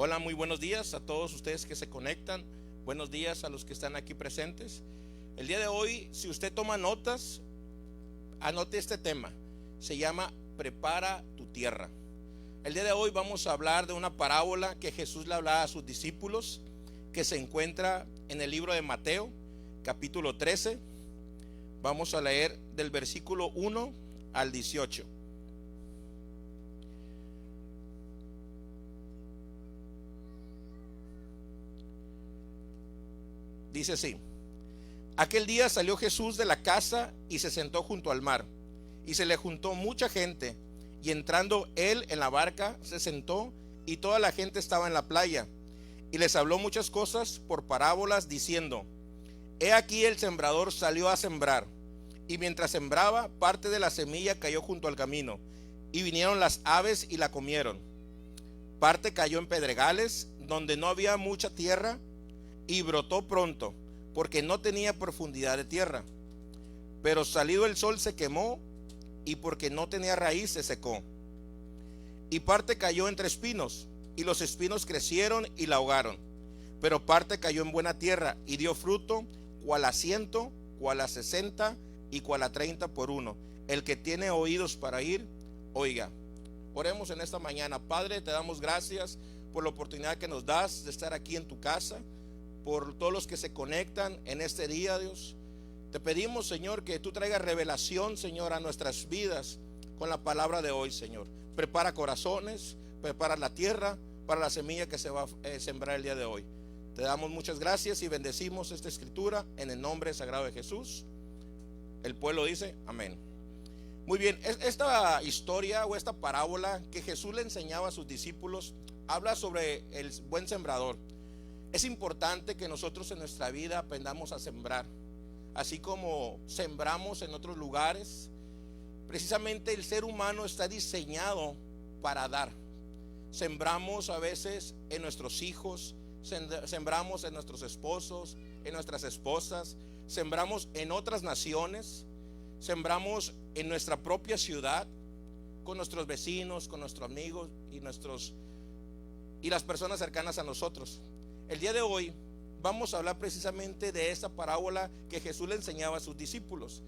Hola, muy buenos días a todos ustedes que se conectan. Buenos días a los que están aquí presentes. El día de hoy, si usted toma notas, anote este tema. Se llama Prepara tu tierra. El día de hoy vamos a hablar de una parábola que Jesús le hablaba a sus discípulos, que se encuentra en el libro de Mateo, capítulo 13. Vamos a leer del versículo 1 al 18. Dice así: aquel día salió Jesús de la casa y se sentó junto al mar, y se le juntó mucha gente, y entrando él en la barca se sentó, y toda la gente estaba en la playa, y les habló muchas cosas por parábolas, diciendo: he aquí el sembrador salió a sembrar, y mientras sembraba, parte de la semilla cayó junto al camino, y vinieron las aves y la comieron. Parte cayó en pedregales, donde no había mucha tierra, y brotó pronto, porque no tenía profundidad de tierra. Pero salido el sol se quemó, y porque no tenía raíz se secó. Y parte cayó entre espinos, y los espinos crecieron y la ahogaron. Pero parte cayó en buena tierra, y dio fruto, cual a 100, cual a 60, y cual a 30 por uno. El que tiene oídos para oír, oiga. Oremos en esta mañana. Padre, te damos gracias por la oportunidad que nos das de estar aquí en tu casa, por todos los que se conectan en este día, Dios. Te pedimos, Señor, que tú traigas revelación, Señor, a nuestras vidas con la palabra de hoy, Señor. Prepara corazones, prepara la tierra para la semilla que se va a sembrar el día de hoy. Te damos muchas gracias y bendecimos esta escritura en el nombre sagrado de Jesús. El pueblo dice amén. Muy bien, esta historia o esta parábola que Jesús le enseñaba a sus discípulos habla sobre el buen sembrador. Es importante que nosotros en nuestra vida aprendamos a sembrar, así como sembramos en otros lugares. Precisamente el ser humano está diseñado para dar. Sembramos a veces en nuestros hijos, sembramos en nuestros esposos, en nuestras esposas, sembramos en otras naciones, sembramos en nuestra propia ciudad, con nuestros vecinos, con nuestros amigos y las personas cercanas a nosotros. El día de hoy vamos a hablar precisamente de esta parábola que Jesús le enseñaba a sus discípulos.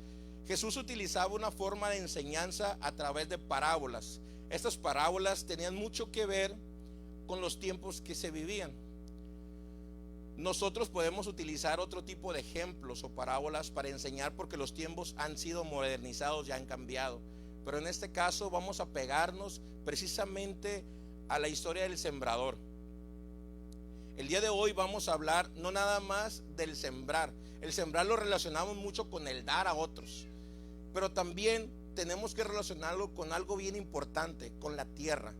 Jesús utilizaba una forma de enseñanza a través de parábolas. Estas parábolas tenían mucho que ver con los tiempos que se vivían. Nosotros podemos utilizar otro tipo de ejemplos o parábolas para enseñar, porque los tiempos han sido modernizados y han cambiado. Pero en este caso vamos a pegarnos precisamente a la historia del sembrador. El día de hoy vamos a hablar no nada más del sembrar. El sembrar lo relacionamos mucho con el dar a otros, pero también tenemos que relacionarlo con algo bien importante, con la tierra.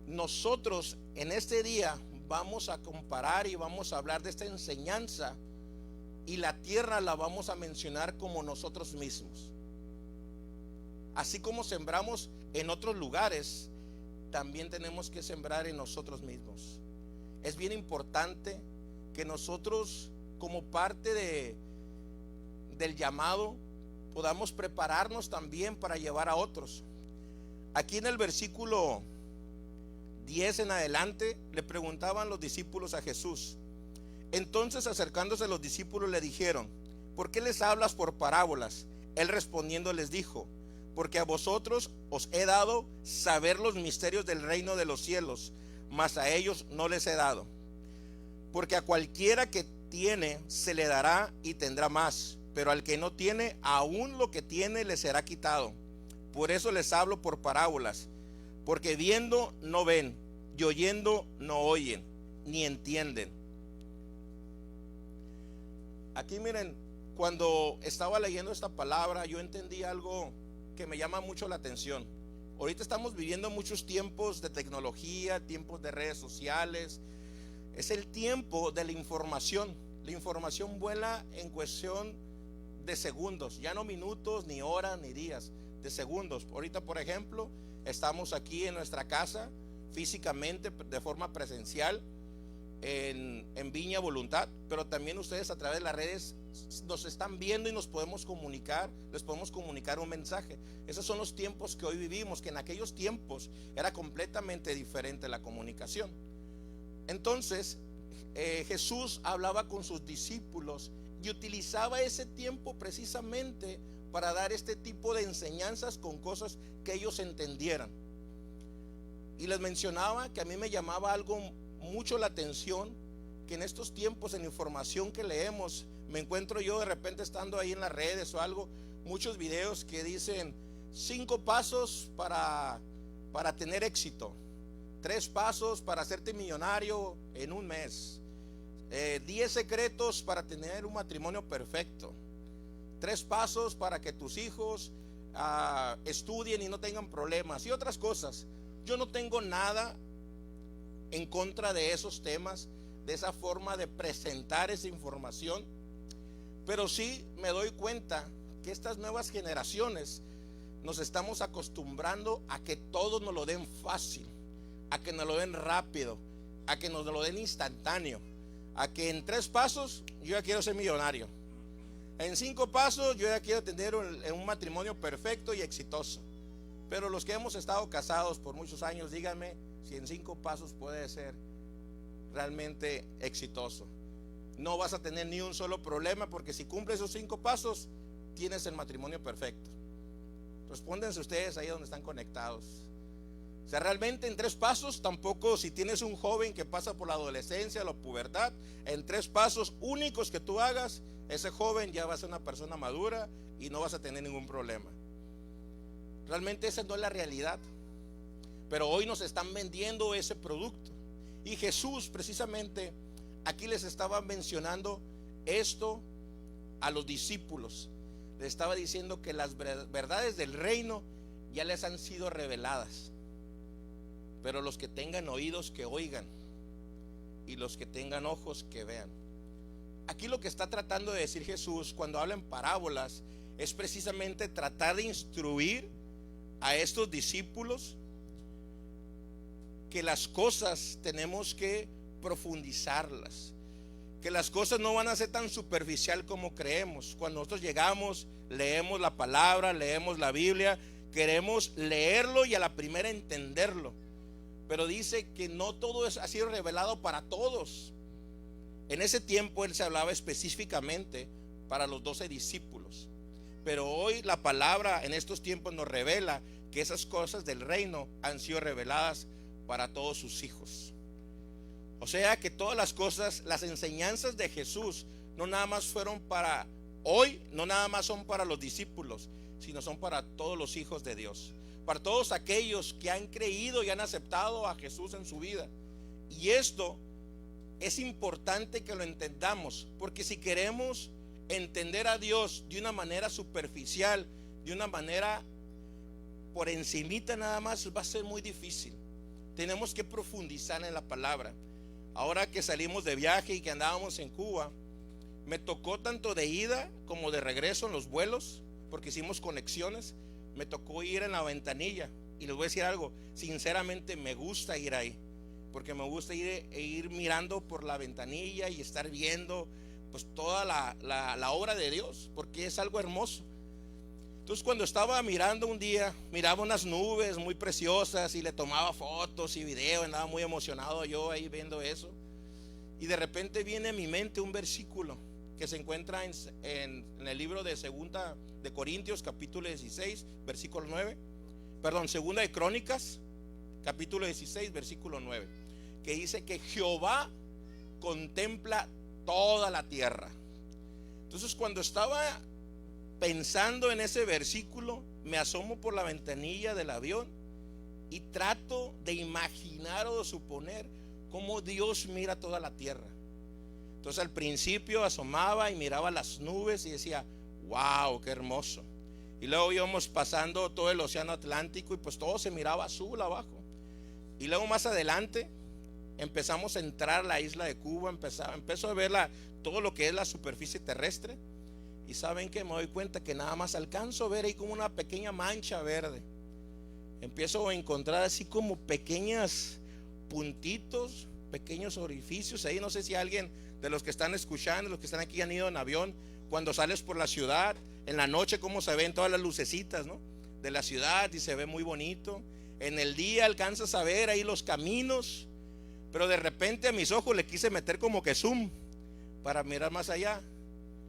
Nosotros en este día vamos a comparar y vamos a hablar de esta enseñanza, y la tierra la vamos a mencionar como nosotros mismos. Así como sembramos en otros lugares, también tenemos que sembrar en nosotros mismos. Es bien importante que nosotros, como parte del llamado, podamos prepararnos también para llevar a otros. Aquí en el versículo 10 en adelante le preguntaban los discípulos a Jesús. Entonces, acercándose a los discípulos, le dijeron: ¿por qué les hablas por parábolas? Él respondiendo les dijo: porque a vosotros os he dado saber los misterios del reino de los cielos, mas a ellos no les he dado. Porque a cualquiera que tiene se le dará y tendrá más, pero al que no tiene, aún lo que tiene le será quitado. Por eso les hablo por parábolas, porque viendo no ven, y oyendo no oyen, ni entienden. Aquí miren, cuando estaba leyendo esta palabra, yo entendí algo que me llama mucho la atención. Ahorita estamos viviendo muchos tiempos de tecnología, tiempos de redes sociales. Es el tiempo de la información. La información vuela en cuestión de segundos, ya no minutos, ni horas, ni días, de segundos. Ahorita, por ejemplo, estamos aquí en nuestra casa físicamente, de forma presencial, en Viña Voluntad, pero también ustedes a través de las redes nos están viendo y nos podemos comunicar, les podemos comunicar un mensaje. Esos son los tiempos que hoy vivimos, que en aquellos tiempos era completamente diferente la comunicación. Entonces Jesús hablaba con sus discípulos y utilizaba ese tiempo precisamente para dar este tipo de enseñanzas con cosas que ellos entendieran. Y les mencionaba que a mí me llamaba algo mucho la atención, que en estos tiempos, en información que leemos, me encuentro yo de repente estando ahí en las redes o algo, muchos videos que dicen 5 pasos para tener éxito, 3 pasos para hacerte millonario en un mes, 10 secretos para tener un matrimonio perfecto, 3 pasos para que tus hijos estudien y no tengan problemas y otras cosas. Yo no tengo nada en contra de esos temas, de esa forma de presentar esa información, pero sí me doy cuenta que estas nuevas generaciones nos estamos acostumbrando a que todo nos lo den fácil, a que nos lo den rápido, a que nos lo den instantáneo, a que en 3 pasos yo ya quiero ser millonario, en 5 pasos yo ya quiero tener un matrimonio perfecto y exitoso. Pero los que hemos estado casados por muchos años, díganme si en 5 pasos puede ser realmente exitoso. No vas a tener ni un solo problema, porque si cumples esos 5 pasos, tienes el matrimonio perfecto. Respóndense ustedes ahí donde están conectados. O sea, realmente en 3 pasos tampoco, si tienes un joven que pasa por la adolescencia, la pubertad, en 3 pasos únicos que tú hagas, ese joven ya va a ser una persona madura y no vas a tener ningún problema. Realmente esa no es la realidad, pero hoy nos están vendiendo ese producto. Y Jesús precisamente aquí les estaba mencionando esto a los discípulos. Les estaba diciendo que las verdades del reino ya les han sido reveladas, pero los que tengan oídos que oigan y los que tengan ojos que vean. Aquí lo que está tratando de decir Jesús cuando habla en parábolas es precisamente tratar de instruir a estos discípulos que las cosas tenemos que profundizarlas, que las cosas no van a ser tan superficial como creemos. Cuando nosotros llegamos, leemos la palabra, leemos la Biblia, queremos leerlo y a la primera entenderlo, pero dice que no todo ha sido revelado para todos. En ese tiempo él se hablaba específicamente para los 12 discípulos, pero hoy la palabra en estos tiempos nos revela que esas cosas del reino han sido reveladas para todos sus hijos. O sea que todas las cosas, las enseñanzas de Jesús no nada más fueron para hoy, no nada más son para los discípulos, sino son para todos los hijos de Dios, para todos aquellos que han creído y han aceptado a Jesús en su vida. Y esto es importante que lo entendamos, porque si queremos entender a Dios de una manera superficial, de una manera por encimita nada más, va a ser muy difícil. Tenemos que profundizar en la palabra. Ahora que salimos de viaje y que andábamos en Cuba, me tocó tanto de ida como de regreso en los vuelos, porque hicimos conexiones. Me tocó ir en la ventanilla, y les voy a decir algo, sinceramente me gusta ir ahí, porque me gusta ir mirando por la ventanilla y estar viendo pues toda la obra de Dios, porque es algo hermoso. Entonces cuando estaba mirando un día, miraba unas nubes muy preciosas y le tomaba fotos y videos, andaba muy emocionado yo ahí viendo eso, y de repente viene a mi mente un versículo que se encuentra en el libro de Segunda de Corintios capítulo 16 versículo 9, perdón, Segunda de Crónicas capítulo 16 versículo 9, que dice que Jehová contempla toda la tierra. Entonces cuando estaba pensando en ese versículo, me asomo por la ventanilla del avión y trato de imaginar o de suponer cómo Dios mira toda la tierra. Entonces al principio asomaba y miraba las nubes y decía, wow, qué hermoso. Y luego íbamos pasando todo el océano Atlántico y pues todo se miraba azul abajo. Y luego más adelante empezamos a entrar a la isla de Cuba, empezó a ver todo lo que es la superficie terrestre. Y saben que me doy cuenta que nada más alcanzo a ver ahí como una pequeña mancha verde. Empiezo a encontrar así como pequeños puntitos pequeños orificios ahí. No sé si alguien de los que están escuchando, los que están aquí han ido en avión, cuando sales por la ciudad, en la noche cómo se ven todas las lucecitas, ¿no?, de la ciudad, y se ve muy bonito. En el día alcanzas a ver ahí los caminos, pero de repente a mis ojos le quise meter como que zoom para mirar más allá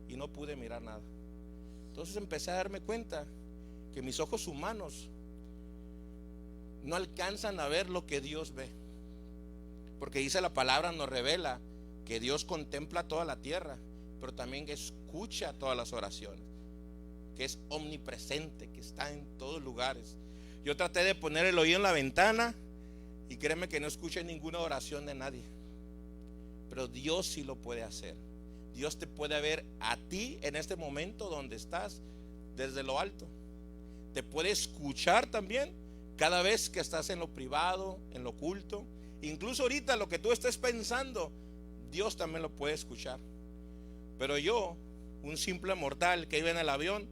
y no pude mirar nada. Entonces empecé a darme cuenta que mis ojos humanos no alcanzan a ver lo que Dios ve, porque dice la palabra, nos revela que Dios contempla toda la tierra, pero también que escucha todas las oraciones, que es omnipresente, que está en todos lugares. Yo traté de poner el oído en la ventana y créeme que no escuché ninguna oración de nadie, pero Dios sí lo puede hacer. Dios te puede ver a ti en este momento donde estás desde lo alto. Te puede escuchar también cada vez que estás en lo privado, en lo oculto. Incluso ahorita lo que tú estés pensando, Dios también lo puede escuchar. Pero yo, un simple mortal que iba en el avión,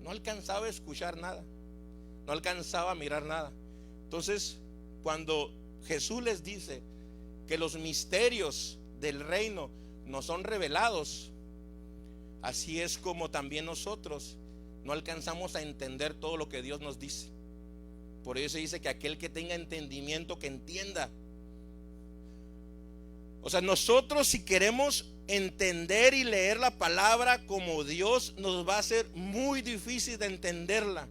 no alcanzaba a escuchar nada, no alcanzaba a mirar nada. Entonces, cuando Jesús les dice que los misterios del reino nos son revelados, así es como también nosotros no alcanzamos a entender todo lo que Dios nos dice. Por eso se dice que aquel que tenga entendimiento, que entienda. O sea, nosotros si queremos entender y leer la palabra como Dios, nos va a ser muy difícil de entenderla,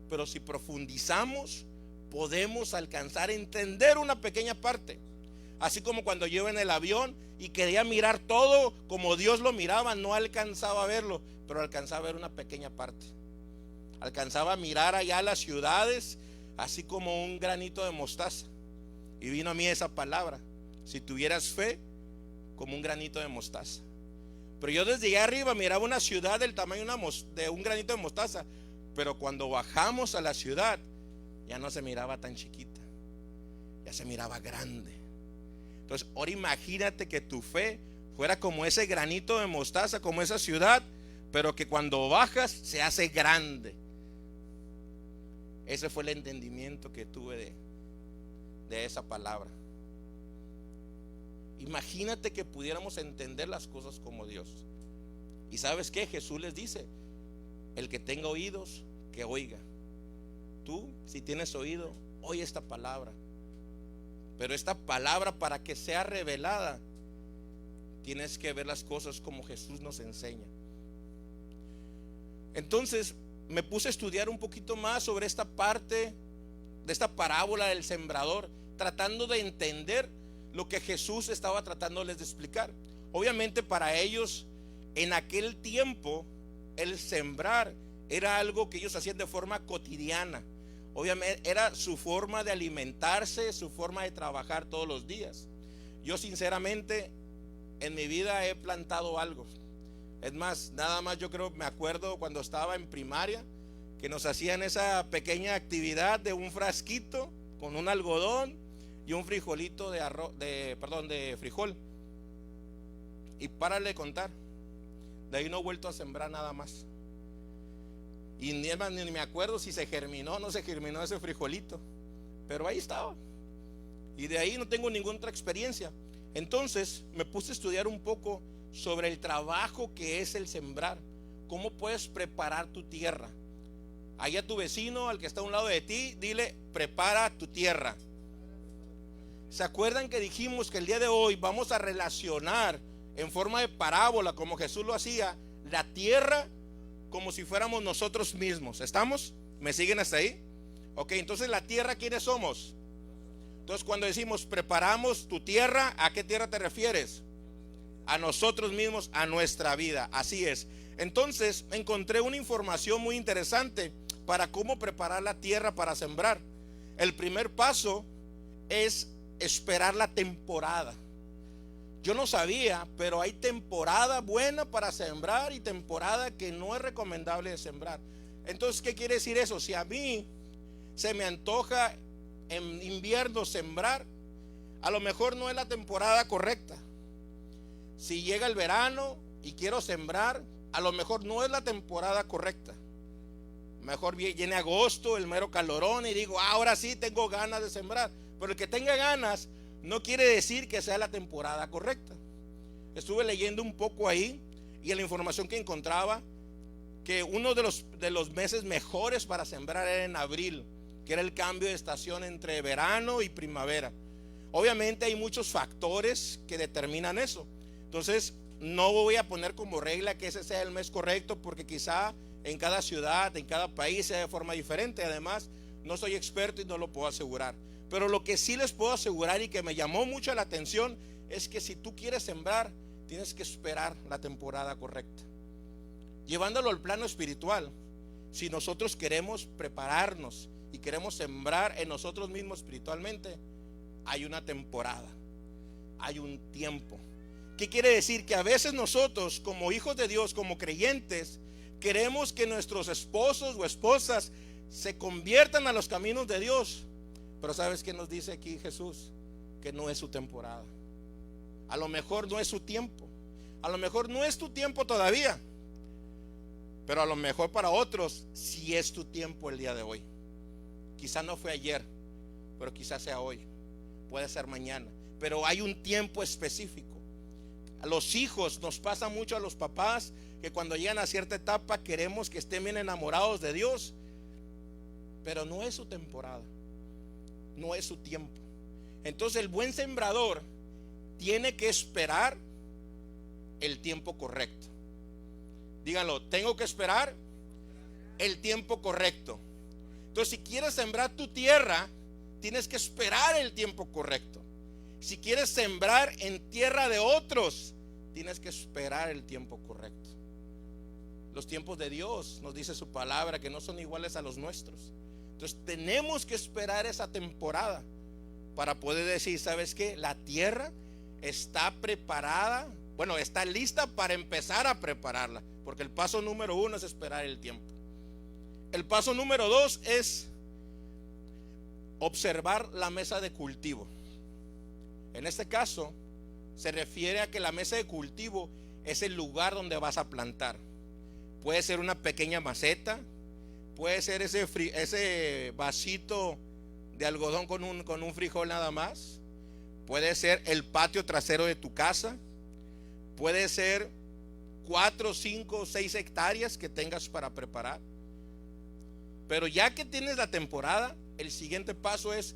pero si profundizamos podemos alcanzar a entender una pequeña parte. Así como cuando yo iba en el avión y quería mirar todo como Dios lo miraba, no alcanzaba a verlo, pero alcanzaba a ver una pequeña parte. Alcanzaba a mirar allá las ciudades así como un granito de mostaza. Y vino a mí esa palabra: si tuvieras fe como un granito de mostaza. Pero yo desde allá arriba miraba una ciudad del tamaño de un granito de mostaza, pero cuando bajamos a la ciudad ya no se miraba tan chiquita, ya se miraba grande. Entonces ahora imagínate que tu fe fuera como ese granito de mostaza, como esa ciudad, pero que cuando bajas se hace grande. Ese fue el entendimiento que tuve de esa palabra. Imagínate que pudiéramos entender las cosas como Dios. Y ¿sabes qué? Jesús les dice: el que tenga oídos, que oiga. Tú, si tienes oído, oye esta palabra. Pero esta palabra, para que sea revelada, tienes que ver las cosas como Jesús nos enseña. Entonces me puse a estudiar un poquito más sobre esta parte de esta parábola del sembrador, tratando de entender lo que Jesús estaba tratándoles de explicar. Obviamente para ellos en aquel tiempo el sembrar era algo que ellos hacían de forma cotidiana. Obviamente era su forma de alimentarse, su forma de trabajar todos los días. Yo sinceramente en mi vida he plantado algo. Es más, nada más yo creo, me acuerdo cuando estaba en primaria, que nos hacían esa pequeña actividad de un frasquito con un algodón y un frijolito de frijol. Y párale de contar. De ahí no he vuelto a sembrar nada más. Y ni me acuerdo si se germinó o no se germinó ese frijolito, pero ahí estaba. Y de ahí no tengo ninguna otra experiencia. Entonces me puse a estudiar un poco sobre el trabajo que es el sembrar. Cómo puedes preparar tu tierra. Allá a tu vecino, al que está a un lado de ti, dile: prepara tu tierra. ¿Se acuerdan que dijimos que el día de hoy vamos a relacionar en forma de parábola, como Jesús lo hacía, la tierra como si fuéramos nosotros mismos? ¿Estamos? ¿Me siguen hasta ahí? Ok, entonces la tierra, ¿quiénes somos? Entonces cuando decimos preparamos tu tierra, ¿a qué tierra te refieres? A nosotros mismos, a nuestra vida. Así es. Entonces encontré una información muy interesante para cómo preparar la tierra para sembrar. El primer paso es esperar la temporada. Yo no sabía, pero hay temporada buena para sembrar y temporada que no es recomendable de sembrar. Entonces, ¿qué quiere decir eso? Si a mí se me antoja en invierno sembrar, a lo mejor no es la temporada correcta. Si llega el verano y quiero sembrar, a lo mejor no es la temporada correcta. Mejor viene agosto, el mero calorón, y digo: ahora sí tengo ganas de sembrar. Pero el que tenga ganas no quiere decir que sea la temporada correcta. Estuve leyendo un poco ahí y en la información que encontraba que uno de los meses mejores para sembrar era en abril, que era el cambio de estación entre verano y primavera. Obviamente hay muchos factores que determinan eso. Entonces no voy a poner como regla que ese sea el mes correcto, porque quizá en cada ciudad, en cada país sea de forma diferente. Además, no soy experto y no lo puedo asegurar. Pero lo que sí les puedo asegurar y que me llamó mucho la atención es que si tú quieres sembrar, tienes que esperar la temporada correcta. Llevándolo al plano espiritual, si nosotros queremos prepararnos y queremos sembrar en nosotros mismos espiritualmente, hay una temporada, hay un tiempo. ¿Qué quiere decir? Que a veces nosotros, como hijos de Dios, como creyentes, queremos que nuestros esposos o esposas se conviertan a los caminos de Dios. Pero ¿sabes qué nos dice aquí Jesús? Que no es su temporada. A lo mejor no es su tiempo. A lo mejor no es tu tiempo todavía. Pero a lo mejor para otros sí es tu tiempo el día de hoy. Quizá no fue ayer, pero quizás sea hoy. Puede ser mañana. Pero hay un tiempo específico. A los hijos nos pasa mucho, a los papás, que cuando llegan a cierta etapa queremos que estén bien enamorados de Dios. Pero no es su temporada. No es su tiempo. Entonces el buen sembrador tiene que esperar el tiempo correcto. Díganlo, tengo que esperar el tiempo correcto. Entonces, si quieres sembrar tu tierra, tienes que esperar el tiempo correcto. Si quieres sembrar en tierra de otros, tienes que esperar el tiempo correcto. Los tiempos de Dios, nos dice su palabra, que no son iguales a los nuestros. Entonces tenemos que esperar esa temporada para poder decir, ¿sabes qué? La tierra está preparada, bueno, está lista para empezar a prepararla. Porque el paso número 1 es esperar el tiempo. El paso número 2 es observar la mesa de cultivo. En este caso se refiere a que la mesa de cultivo es el lugar donde vas a plantar. Puede ser una pequeña maceta, puede ser ese vasito de algodón con un frijol nada más, puede ser el patio trasero de tu casa, puede ser 4, 5, 6 hectáreas que tengas para preparar. Pero ya que tienes la temporada, el siguiente paso es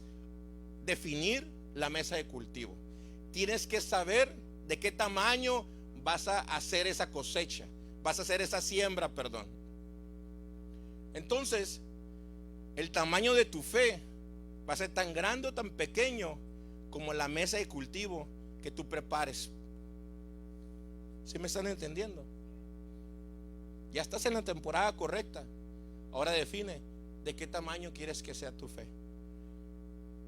definir la mesa de cultivo. Tienes que saber de qué tamaño vas a hacer esa cosecha, vas a hacer esa siembra, perdón. Entonces, el tamaño de tu fe va a ser tan grande o tan pequeño como la mesa de cultivo que tú prepares. ¿Sí me están entendiendo? Ya estás en la temporada correcta. Ahora define de qué tamaño quieres que sea tu fe.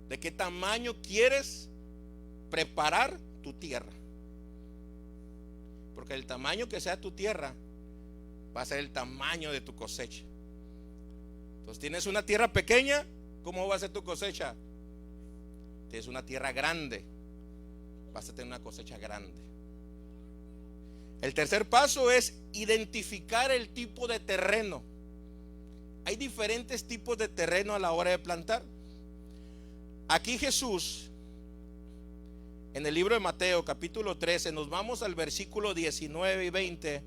De qué tamaño quieres preparar tu tierra. Porque el tamaño que sea tu tierra va a ser el tamaño de tu cosecha. Entonces, tienes una tierra pequeña, ¿cómo va a ser tu cosecha? Tienes una tierra grande, vas a tener una cosecha grande. El tercer paso es identificar el tipo de terreno. Hay diferentes tipos de terreno a la hora de plantar. Aquí Jesús, en el libro de Mateo capítulo 13, nos vamos al versículo 19 y 20,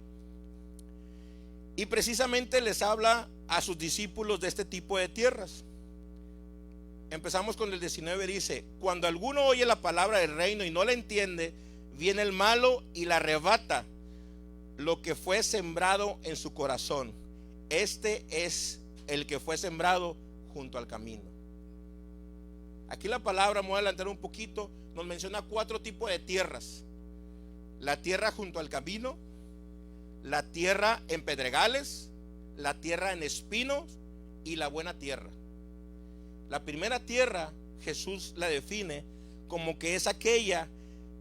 y precisamente les habla a sus discípulos de este tipo de tierras. Empezamos con el 19, dice: cuando alguno oye la palabra del reino y no la entiende, viene el malo y la arrebata lo que fue sembrado en su corazón. Este es el que fue sembrado junto al camino. Aquí la palabra, me voy a adelantar un poquito, nos menciona 4 tipos de tierras: la tierra junto al camino, la tierra en pedregales, la tierra en espinos y la buena tierra. La primera tierra Jesús la define como que es aquella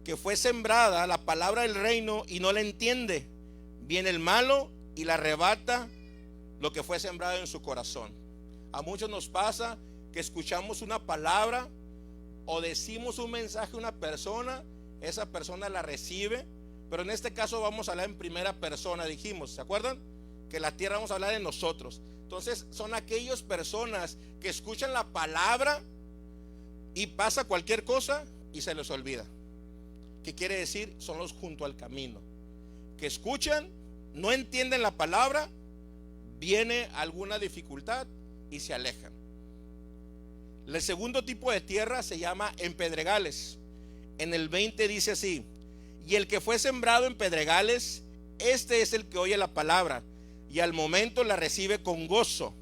que fue sembrada la palabra del reino y no la entiende. Viene el malo y la arrebata lo que fue sembrado en su corazón. A muchos nos pasa que escuchamos una palabra o decimos un mensaje a una persona, esa persona la recibe, pero en este caso vamos a hablar en primera persona. Dijimos, ¿se acuerdan? Que la tierra, vamos a hablar de nosotros. Entonces son aquellas personas que escuchan la palabra y pasa cualquier cosa y se les olvida. ¿Qué quiere decir? Son los junto al camino, que escuchan, no entienden la palabra, viene alguna dificultad y se alejan. El segundo tipo de tierra se llama en pedregales. En el 20 dice así: y el que fue sembrado en pedregales, este es el que oye la palabra y al momento la recibe con gozo,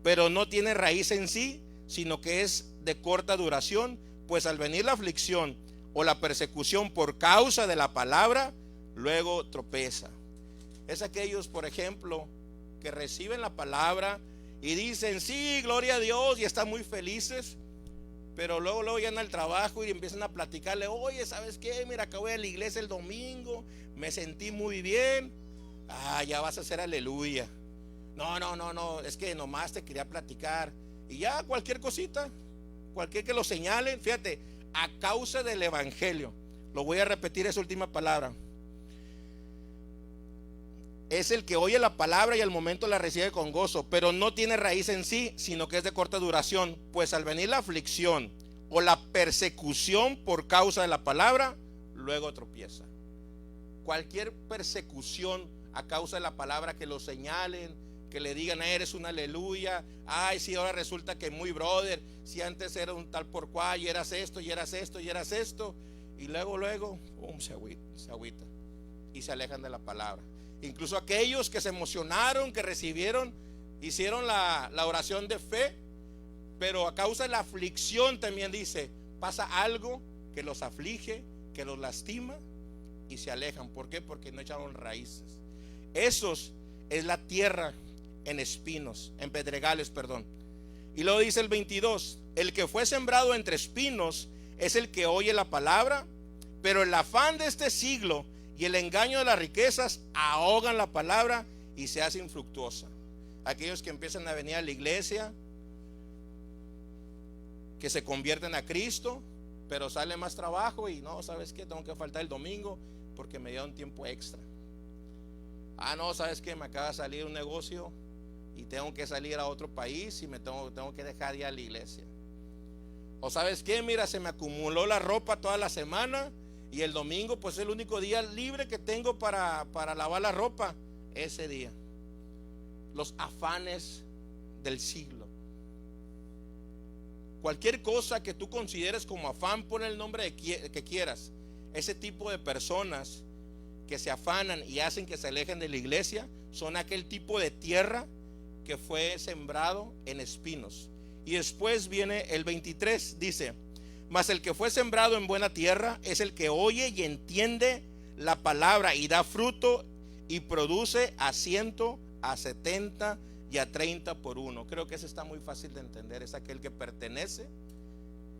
pero no tiene raíz en sí, sino que es de corta duración, pues al venir la aflicción o la persecución por causa de la palabra, luego tropeza. Es aquellos, por ejemplo, que reciben la palabra y dicen sí, gloria a Dios, y están muy felices, pero luego llegan al trabajo y empiezan a platicarle: oye, ¿sabes qué? Mira, acabo de ir a la iglesia el domingo, me sentí muy bien. Ya vas a hacer aleluya. No, es que nomás te quería platicar. Y ya cualquier cosita, cualquier que lo señalen, fíjate, a causa del evangelio. Lo voy a repetir esa última palabra. Es el que oye la palabra y al momento la recibe con gozo, pero no tiene raíz en sí, sino que es de corta duración, pues al venir la aflicción o la persecución por causa de la palabra, luego tropieza. Cualquier persecución a causa de la palabra, que lo señalen, que le digan: eres un aleluya, ay, sí, ahora resulta que muy brother, si antes era un tal por cual, y eras esto, y eras esto, y eras esto, y luego se agüita y se alejan de la palabra. Incluso aquellos que se emocionaron, que recibieron, hicieron la oración de fe, pero a causa de la aflicción, también dice, pasa algo que los aflige, que los lastima, y se alejan. ¿Por qué? Porque no echaron raíces. Esos es la tierra en espinos, en pedregales, perdón. Y luego dice el 22: el que fue sembrado entre espinos es el que oye la palabra, pero el afán de este siglo y el engaño de las riquezas ahogan la palabra y se hace infructuosa. Aquellos que empiezan a venir a la iglesia, que se convierten a Cristo, pero sale más trabajo y no, ¿sabes qué? Tengo que faltar el domingo porque me dieron tiempo extra. No, ¿sabes qué? Me acaba de salir un negocio y tengo que salir a otro país y me tengo que dejar ya la iglesia. O ¿sabes qué? Mira, se me acumuló la ropa toda la semana y el domingo pues es el único día libre que tengo para lavar la ropa. Ese día. Los afanes del siglo. Cualquier cosa que tú consideres como afán, pon el nombre que quieras. Ese tipo de personas que se afanan y hacen que se alejen de la iglesia son aquel tipo de tierra que fue sembrado en espinos. Y después viene el 23, dice: mas el que fue sembrado en buena tierra es el que oye y entiende la palabra y da fruto y produce a 100, a 70 y a 30 por uno. Creo que ese está muy fácil de entender. Es aquel que pertenece,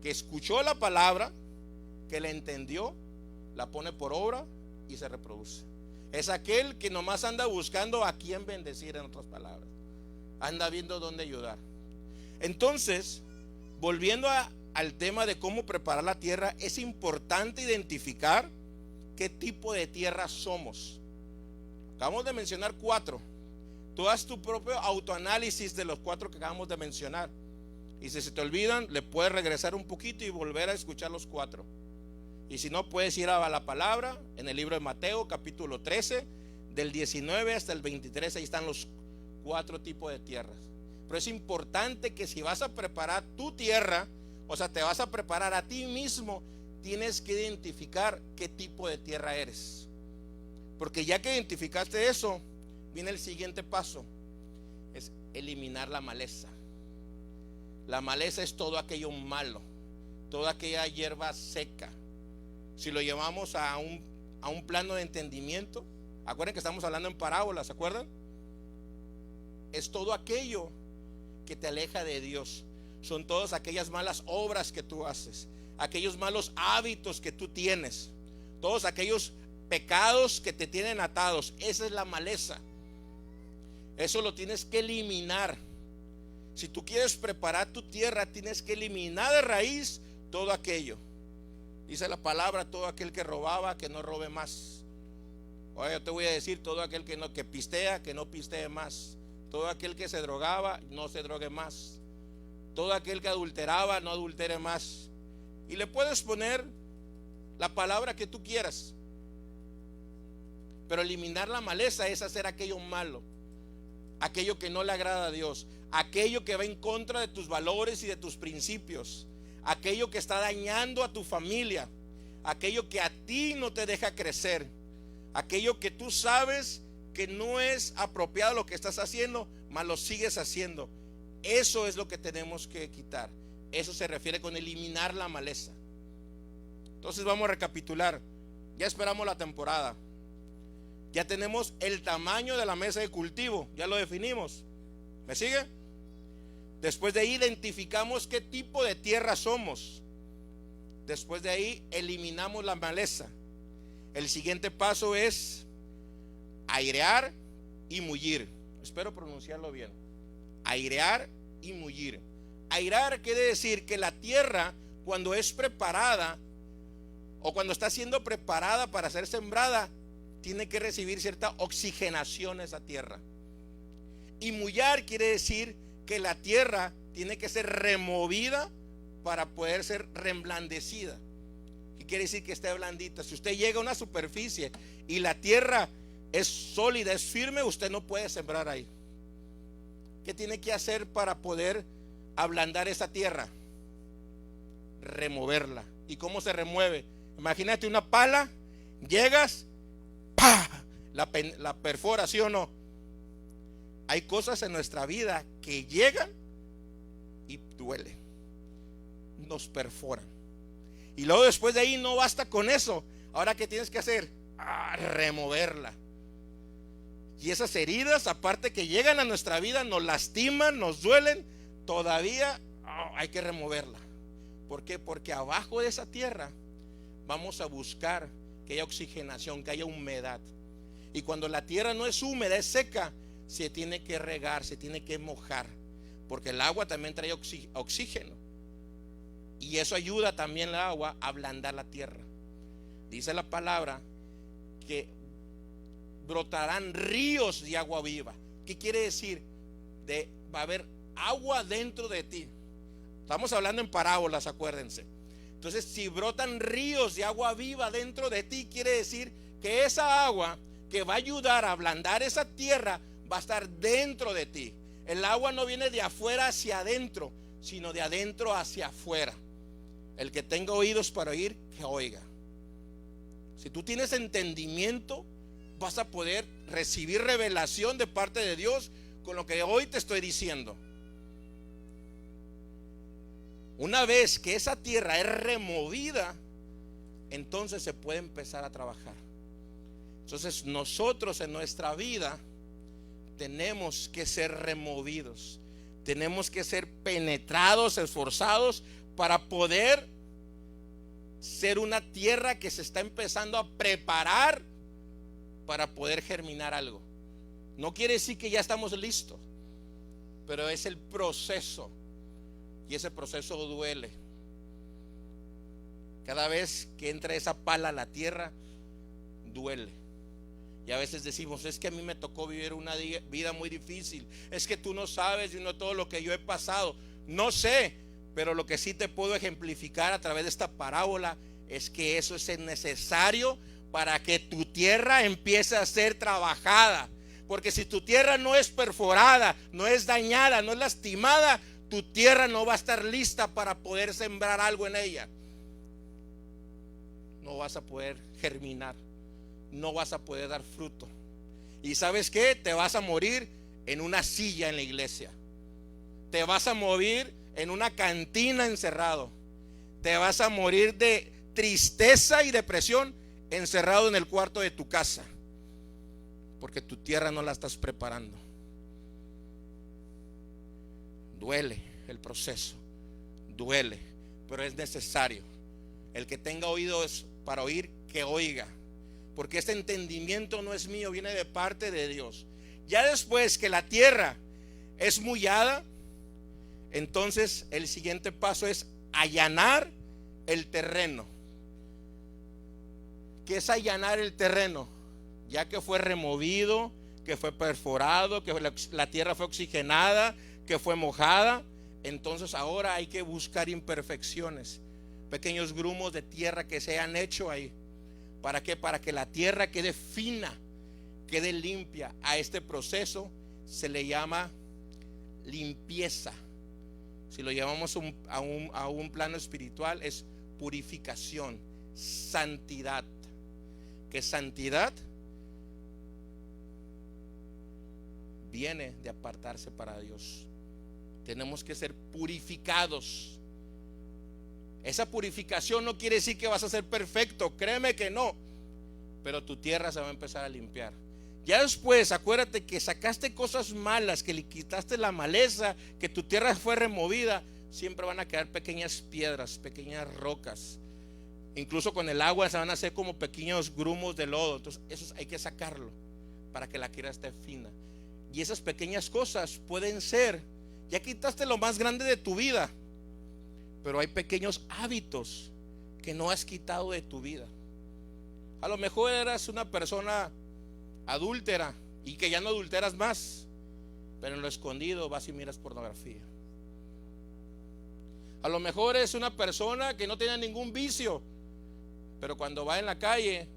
que escuchó la palabra, que la entendió, la pone por obra y se reproduce. Es aquel que nomás anda buscando a quién bendecir, en otras palabras. Anda viendo dónde ayudar. Entonces, volviendo al tema de cómo preparar la tierra, es importante identificar qué tipo de tierra somos. Acabamos de mencionar 4. Tú haz tu propio autoanálisis de los 4 que acabamos de mencionar. Y si se te olvidan, le puedes regresar un poquito y volver a escuchar los 4. Y si no, puedes ir a la palabra en el libro de Mateo, capítulo 13, del 19 hasta el 23. Ahí están los 4 tipos de tierras. Pero es importante que si vas a preparar tu tierra, o sea, te vas a preparar a ti mismo, tienes que identificar qué tipo de tierra eres. Porque ya que identificaste eso, viene el siguiente paso: es eliminar la maleza. La maleza es todo aquello malo, toda aquella hierba seca. Si lo llevamos a un plano de entendimiento, acuerden que estamos hablando en parábolas, ¿se acuerdan? Es todo aquello que te aleja de Dios. Son todas aquellas malas obras que tú haces, aquellos malos hábitos que tú tienes, todos aquellos pecados que te tienen atados. Esa es la maleza. Eso lo tienes que eliminar. Si tú quieres preparar tu tierra, tienes que eliminar de raíz todo aquello. Dice la palabra: todo aquel que robaba, que no robe más. Oye, yo te voy a decir: todo aquel que pistea, que no pistee más. Todo aquel que se drogaba, no se drogue más. Todo aquel que adulteraba, no adultere más. Y le puedes poner la palabra que tú quieras. Pero eliminar la maleza es hacer aquello malo, aquello que no le agrada a Dios, aquello que va en contra de tus valores y de tus principios, aquello que está dañando a tu familia, aquello que a ti no te deja crecer, aquello que tú sabes que no es apropiado lo que estás haciendo, mas lo sigues haciendo. Eso es lo que tenemos que quitar. Eso se refiere con eliminar la maleza. Entonces vamos a recapitular. Ya esperamos la temporada. Ya tenemos el tamaño de la mesa de cultivo, ya lo definimos. ¿Me sigue? Después de ahí identificamos qué tipo de tierra somos. Después de ahí eliminamos la maleza. El siguiente paso es airear y mullir. Espero pronunciarlo bien. Airear y mullir. Airear quiere decir que la tierra, cuando es preparada o cuando está siendo preparada para ser sembrada, tiene que recibir cierta oxigenación esa tierra. Y mullar quiere decir que la tierra tiene que ser removida para poder ser reblandecida. ¿Qué quiere decir? Que esté blandita. Si usted llega a una superficie y la tierra es sólida, es firme, usted no puede sembrar ahí. ¿Qué tiene que hacer para poder ablandar esa tierra? Removerla. ¿Y cómo se remueve? Imagínate una pala, llegas, ¡pah!, la perfora, ¿sí o no? Hay cosas en nuestra vida que llegan y duelen, nos perforan. Y luego después de ahí no basta con eso. Ahora, ¿qué tienes que hacer? Removerla. Y esas heridas, aparte que llegan a nuestra vida, nos lastiman, nos duelen, todavía hay que removerla. ¿Por qué? Porque abajo de esa tierra vamos a buscar que haya oxigenación, que haya humedad. Y cuando la tierra no es húmeda, es seca, se tiene que regar, se tiene que mojar, porque el agua también trae oxígeno. Y eso ayuda también el agua a ablandar la tierra. Dice la palabra que brotarán ríos de agua viva. ¿Qué quiere decir? Va a haber agua dentro de ti. Estamos hablando en parábolas, acuérdense. Entonces, si brotan ríos de agua viva dentro de ti, quiere decir que esa agua que va a ayudar a ablandar esa tierra va a estar dentro de ti. El agua no viene de afuera hacia adentro, sino de adentro hacia afuera. El que tenga oídos para oír, que oiga. Si tú tienes entendimiento, vas a poder recibir revelación de parte de Dios con lo que hoy te estoy diciendo. Una vez que esa tierra es removida, entonces se puede empezar a trabajar. Entonces nosotros en nuestra vida tenemos que ser removidos, tenemos que ser penetrados, esforzados para poder ser una tierra que se está empezando a preparar para poder germinar algo. No quiere decir que ya estamos listos, pero es el proceso. Y ese proceso duele. Cada vez que entra esa pala a la tierra, duele. Y a veces decimos, es que a mí me tocó vivir una vida muy difícil. Es que tú no sabes, y no todo lo que yo he pasado. No sé, pero lo que sí te puedo ejemplificar a través de esta parábola es que eso es necesario para que tu tierra empiece a ser trabajada. Porque si tu tierra no es perforada, no es dañada, no es lastimada, tu tierra no va a estar lista para poder sembrar algo en ella. No vas a poder germinar, no vas a poder dar fruto. Y ¿sabes qué? Te vas a morir en una silla en la iglesia. Te vas a morir en una cantina encerrado. Te vas a morir de tristeza y depresión encerrado en el cuarto de tu casa, porque tu tierra no la estás preparando. Duele el proceso, duele, pero es necesario. El que tenga oídos para oír, que oiga, porque este entendimiento no es mío, viene de parte de Dios. Ya después que la tierra es mullada, entonces el siguiente paso es allanar el terreno. ¿Qué es allanar el terreno? Ya que fue removido, que fue perforado, que la tierra fue oxigenada, que fue mojada, entonces ahora hay que buscar imperfecciones pequeños grumos de tierra que se han hecho ahí. ¿Para qué? Para que la tierra quede fina, quede limpia. A este proceso se le llama limpieza. Si lo llevamos a un plano espiritual, es purificación, santidad. Que santidad viene de apartarse para Dios. Tenemos que ser purificados. Esa purificación no quiere decir que vas a ser perfecto, créeme que no, pero tu tierra se va a empezar a limpiar. Ya después, acuérdate que sacaste cosas malas, que le quitaste la maleza, que tu tierra fue removida. Siempre van a quedar pequeñas piedras, pequeñas rocas. Incluso con el agua se van a hacer como pequeños grumos de lodo. Entonces eso hay que sacarlo para que la tierra esté fina. Y esas pequeñas cosas pueden ser, ya quitaste lo más grande de tu vida, pero hay pequeños hábitos que no has quitado de tu vida. A lo mejor eras una persona adúltera y que ya no adulteras más, pero en lo escondido vas y miras pornografía. A lo mejor es una persona que no tiene ningún vicio, pero cuando va en la calle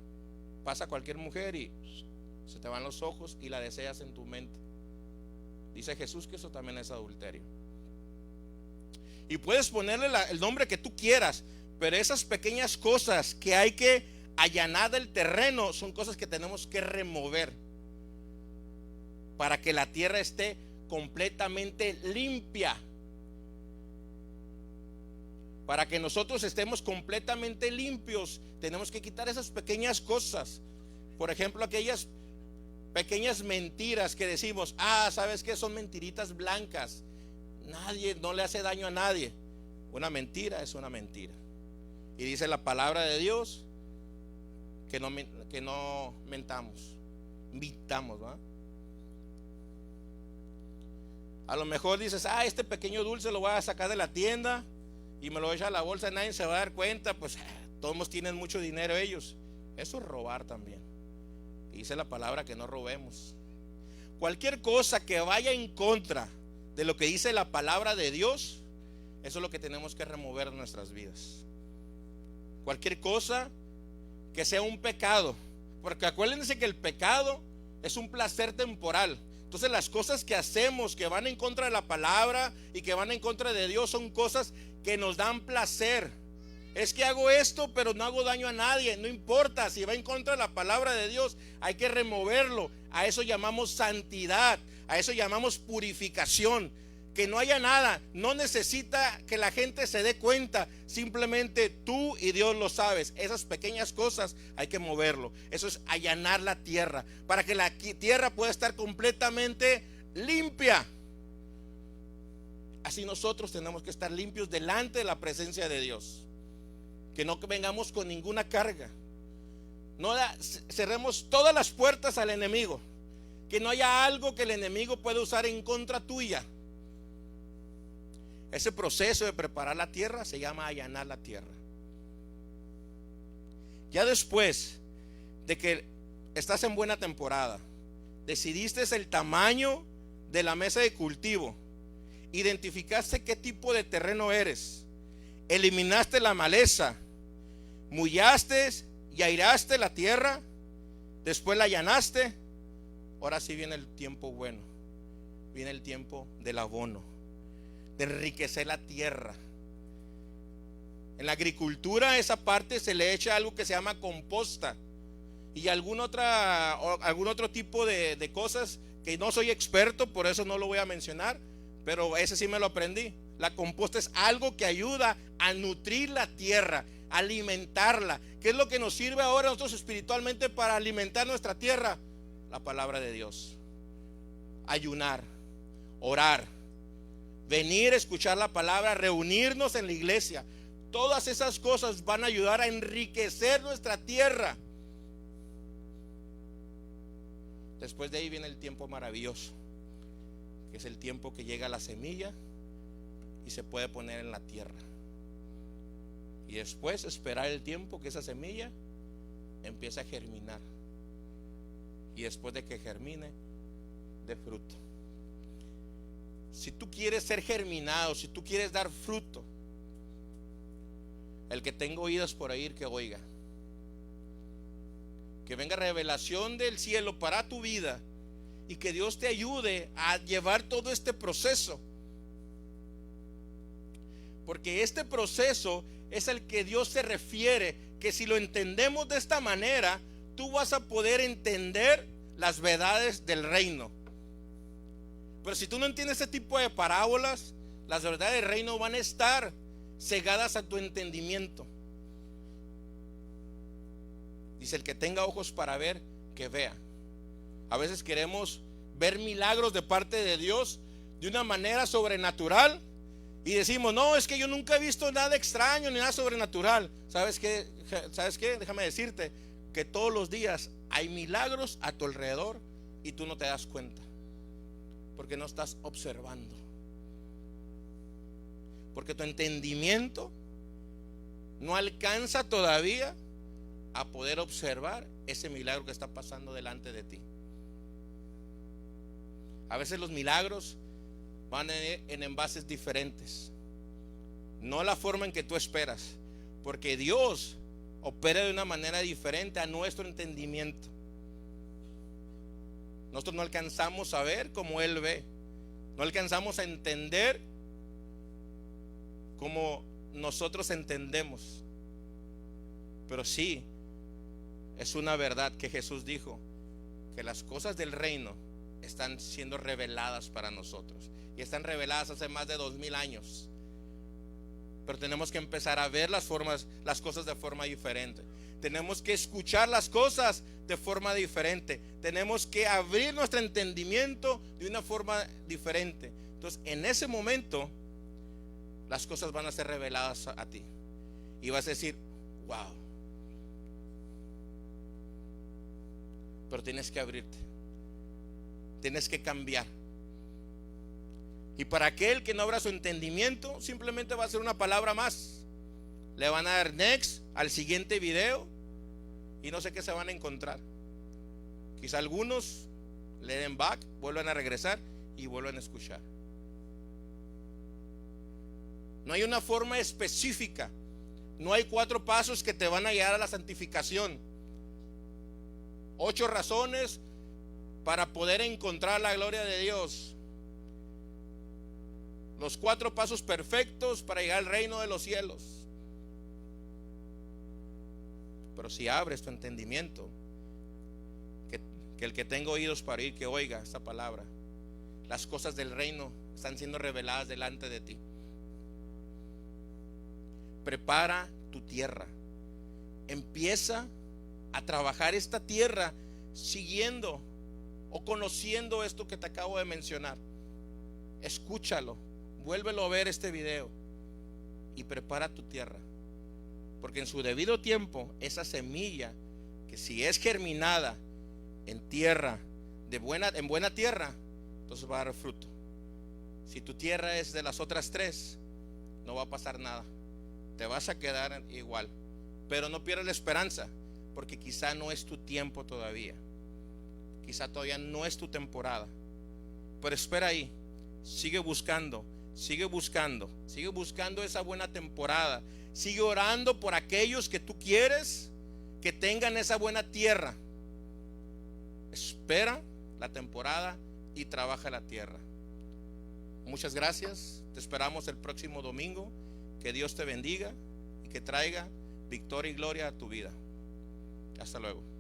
pasa cualquier mujer y se te van los ojos y la deseas en tu mente. Dice Jesús que eso también es adulterio. Y puedes ponerle el nombre que tú quieras, pero esas pequeñas cosas que hay que allanar del terreno son cosas que tenemos que remover para que la tierra esté completamente limpia. Para que nosotros estemos completamente limpios, tenemos que quitar esas pequeñas cosas. Por ejemplo, aquellas pequeñas mentiras que decimos, ¿sabes qué? Son mentiritas blancas. Nadie, no le hace daño a nadie. Una mentira es una mentira. Y dice la palabra de Dios que no mentamos, ¿va? A lo mejor dices, este pequeño dulce lo voy a sacar de la tienda y me lo voy a echar a la bolsa, nadie se va a dar cuenta. Pues todos tienen mucho dinero ellos. Eso es robar también. Y dice la palabra que no robemos. Cualquier cosa que vaya en contra de lo que dice la palabra de Dios, eso es lo que tenemos que remover de nuestras vidas. Cualquier cosa que sea un pecado, porque acuérdense que el pecado es un placer temporal. Entonces las cosas que hacemos que van en contra de la palabra y que van en contra de Dios son cosas que nos dan placer. Es que hago esto pero no hago daño a nadie. No importa, si va en contra de la palabra de Dios, hay que removerlo. A eso llamamos santidad, a eso llamamos purificación. Que no haya nada, no necesita que la gente se dé cuenta, simplemente tú y Dios lo sabes. Esas pequeñas cosas hay que moverlo. Eso es allanar la tierra, para que la tierra pueda estar completamente limpia. Así nosotros tenemos que estar limpios delante de la presencia de Dios. Que no vengamos con ninguna carga. No cerremos todas las puertas al enemigo. Que no haya algo que el enemigo pueda usar en contra tuya. Ese proceso de preparar la tierra se llama allanar la tierra. Ya después de que estás en buena temporada, decidiste el tamaño de la mesa de cultivo, identificaste qué tipo de terreno eres, eliminaste la maleza, mullaste y airaste la tierra, después la allanaste. Ahora sí viene el tiempo bueno, viene el tiempo del abono, de enriquecer la tierra. En la agricultura esa parte se le echa algo que se llama composta y algún otro tipo de cosas que no soy experto, por eso no lo voy a mencionar, pero ese sí me lo aprendí. La composta es algo que ayuda a nutrir la tierra, a alimentarla. ¿Qué es lo que nos sirve ahora nosotros espiritualmente para alimentar nuestra tierra? La palabra de Dios. Ayunar, orar, venir a escuchar la palabra, reunirnos en la iglesia. Todas esas cosas van a ayudar a enriquecer nuestra tierra. Después de ahí viene el tiempo maravilloso, que es el tiempo que llega la semilla y se puede poner en la tierra. Y después esperar el tiempo que esa semilla empiece a germinar. Y después de que germine, dé fruto. Si tú quieres ser germinado, si tú quieres dar fruto, El que tenga oídos por oír, que oiga. Que venga revelación del cielo para tu vida y que Dios te ayude a llevar todo este proceso. Porque este proceso es el que Dios se refiere, que si lo entendemos de esta manera, tú vas a poder entender las verdades del reino. Pero si tú no entiendes ese tipo de parábolas, las verdades del reino van a estar cegadas a tu entendimiento. Dice: el que tenga ojos para ver, que vea. A veces queremos ver milagros de parte de Dios de una manera sobrenatural y decimos: no, es que yo nunca he visto nada extraño ni nada sobrenatural. ¿Sabes qué? Déjame decirte que todos los días hay milagros a tu alrededor y tú no te das cuenta, porque no estás observando, porque tu entendimiento no alcanza todavía a poder observar ese milagro que está pasando delante de ti. A veces los milagros van en envases diferentes, no la forma en que tú esperas, porque Dios opera de una manera diferente a nuestro entendimiento. Nosotros no alcanzamos a ver como Él ve, no alcanzamos a entender como nosotros entendemos. Pero sí, es una verdad que Jesús dijo, que las cosas del reino están siendo reveladas para nosotros, y están reveladas hace más de 2000 años. Pero tenemos que empezar a ver las cosas de forma diferente. Tenemos que escuchar las cosas de forma diferente. Tenemos que abrir nuestro entendimiento de una forma diferente. Entonces, en ese momento, las cosas van a ser reveladas a ti. Y vas a decir: wow. Pero tienes que abrirte. Tienes que cambiar. Y para aquel que no abra su entendimiento, simplemente va a ser una palabra más. Le van a dar next al siguiente video y no sé qué se van a encontrar. Quizá algunos le den back, vuelvan a regresar y vuelvan a escuchar. No hay una forma específica. No hay 4 pasos que te van a llevar a la santificación. 8 razones para poder encontrar la gloria de Dios. Los 4 pasos perfectos para llegar al reino de los cielos. Pero si abres tu entendimiento, que el que tenga oídos para oír, que oiga esta palabra. Las cosas del reino están siendo reveladas delante de ti. Prepara tu tierra. Empieza a trabajar esta tierra siguiendo o conociendo esto que te acabo de mencionar. Escúchalo, vuélvelo a ver este video y prepara tu tierra, porque en su debido tiempo esa semilla, que si es germinada en tierra en buena tierra, entonces va a dar fruto. Si tu tierra es de las otras 3, no va a pasar nada, te vas a quedar igual. Pero no pierdas la esperanza, porque quizá no es tu tiempo todavía, quizá todavía no es tu temporada. Pero espera ahí, sigue buscando esa buena temporada. Sigue orando por aquellos que tú quieres que tengan esa buena tierra. Espera la temporada y trabaja la tierra. Muchas gracias. Te esperamos el próximo domingo. Que Dios te bendiga y que traiga victoria y gloria a tu vida. Hasta luego.